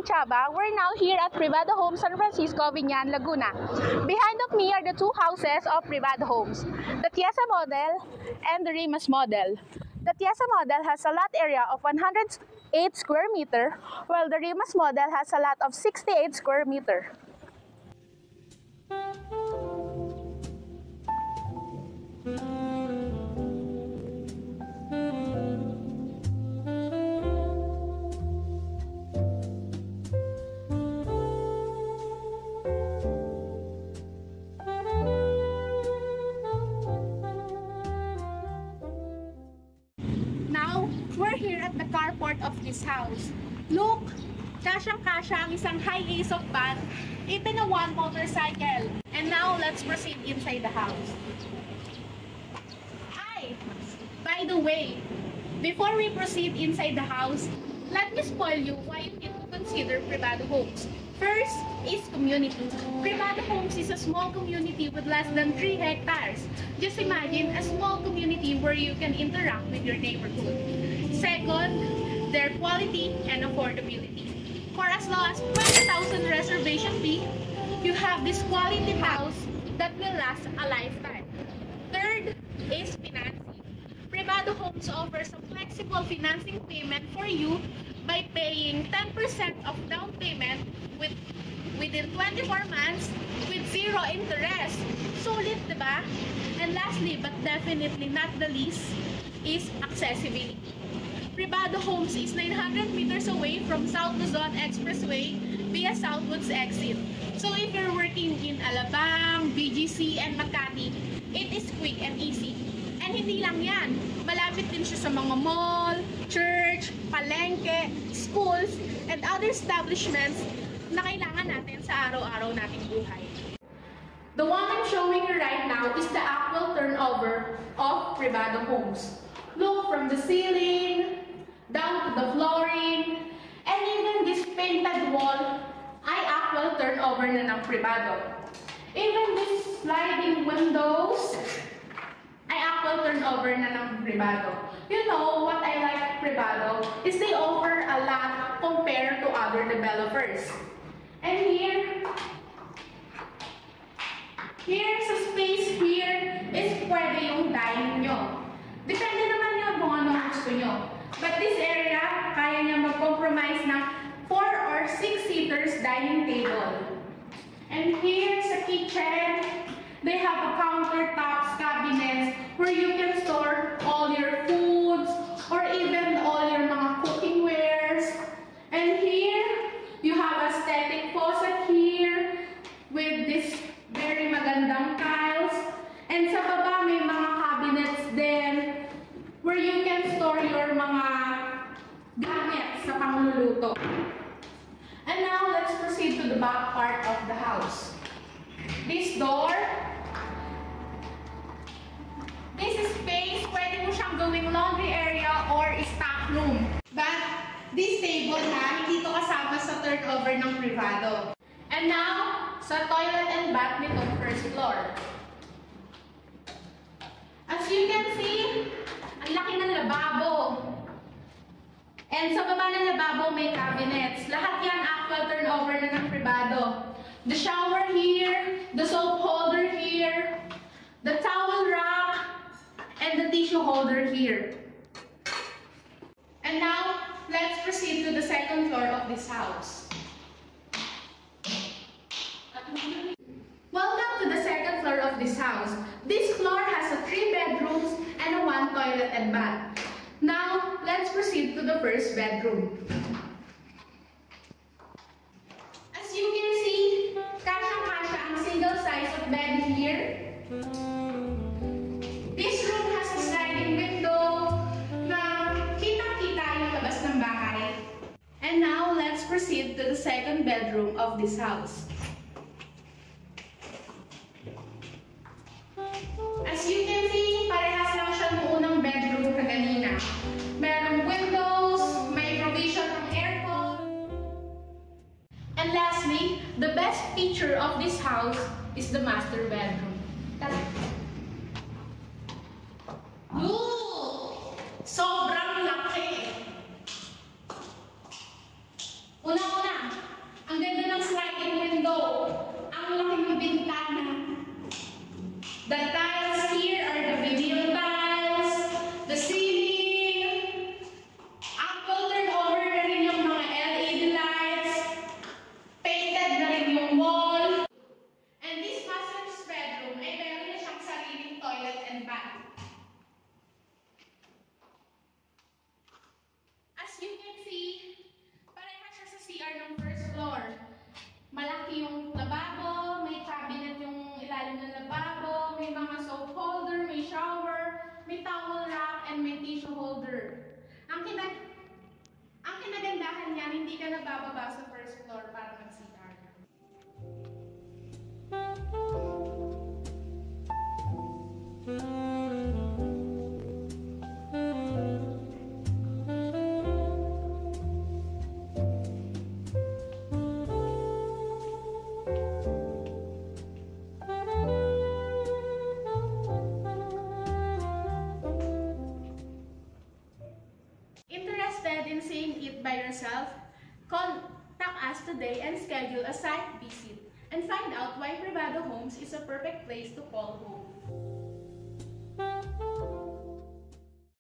Chaba. We're now here at Privado Homes San Francisco, Viñan, Laguna. Behind of me are the two houses of Privado Homes, the Tiesa model and the Rimas model. The Tiesa model has a lot area of 108 square meter, while the Rimas model has a lot of 68 square meter. Now, we're here at the carport of this house. Look, kasyang-kasya ang isang high ace of van, even a one motorcycle. And now, let's proceed inside the house. Hi! By the way, before we proceed inside the house, let me spoil you why you need to consider Privado Homes. First is community. Privado Homes is a small community with less than 3 hectares. Just imagine a small community where you can interact with your neighborhood. Second, their quality and affordability. For as low as 20,000 reservation fee, you have this quality house that will last a lifetime. Third is financing. Privado Homes offers a flexible financing payment for you by paying 10% of down payment within 24 months with 0 interest. Sulit, diba? And lastly, but definitely not the least, is accessibility. Privado Homes is 900 meters away from South Luzon Expressway via Southwoods exit. So if you're working in Alabang, BGC, and Makati, it is quick and easy. And hindi lang yan, malapit din siya sa mga mall, church, palengke, schools, and other establishments na kailangan natin sa araw-araw nating buhay. The one I'm showing you right now is the actual turnover of Privado Homes. Look, from the ceiling, down to the flooring, and even this painted wall ay actual turnover na ng Privado. Even these sliding windows ay actual turnover na ng Privado. You know what I like Privado is they offer a lot compared to other developers. And here's a space here is pwede yung dining nyo. Depende naman yun kung ano gusto nyo. But this area, kaya niya mag-compromise ng 4 or 6 seaters dining table. And here's a kitchen. They have a countertops, cabinets, where you can store all your foods or even all your mga cooking wares. And here, you have a static faucet here with this very magandang tiles. And sa baba, may mga cabinets din where you can store your mga gamit sa pangluluto. And now, let's proceed to the back part of the house. This door, this space, pwede mo siyang gawing laundry area or stock room. But this table hindi ito kasama sa turnover ng Privado. And now, sa toilet and bath nitong first floor. As you can see, ang laki ng lababo. And sa baba ng lababo may cabinets. Lahat yan actual turnover na ng Privado. The shower here, the soap holder here, the towel rack, and the tissue holder here. And now, let's proceed to the second floor of this house. Welcome to the second floor of this house. This floor has 3 bedrooms and 1 toilet and bath. Now, let's proceed to the first bedroom. As you can see, kasyang-kasya ang single size of bed here. This room has a sliding window na kitang-kita yung labas ng bahay. And now, let's proceed to the second bedroom of this house. As you can see, parehas lang siya ng unang bedroom kanina. Merong windows, may provision ng aircon. And lastly, the best feature of this house is the master bedroom. Sobrang laki! Una-una, The tiles here are the video tiles, the ceiling, actual turnover na rin yung mga LED lights, painted na rin yung wall. And this master's bedroom ay meron na siyang sariling toilet and bath. As you can see, pareha siya sa CR ng first floor. Malaki yung lababo, may cabinet yung ilalim ng lababo, may mga soap holder, may shower, may towel rack, and may tissue holder. Ang kinagandahan niyan, hindi ka nabababa sa first floor para mag-CR. Interested in seeing it by yourself? Contact us today and schedule a site visit and find out why Privado Homes is a perfect place to call home.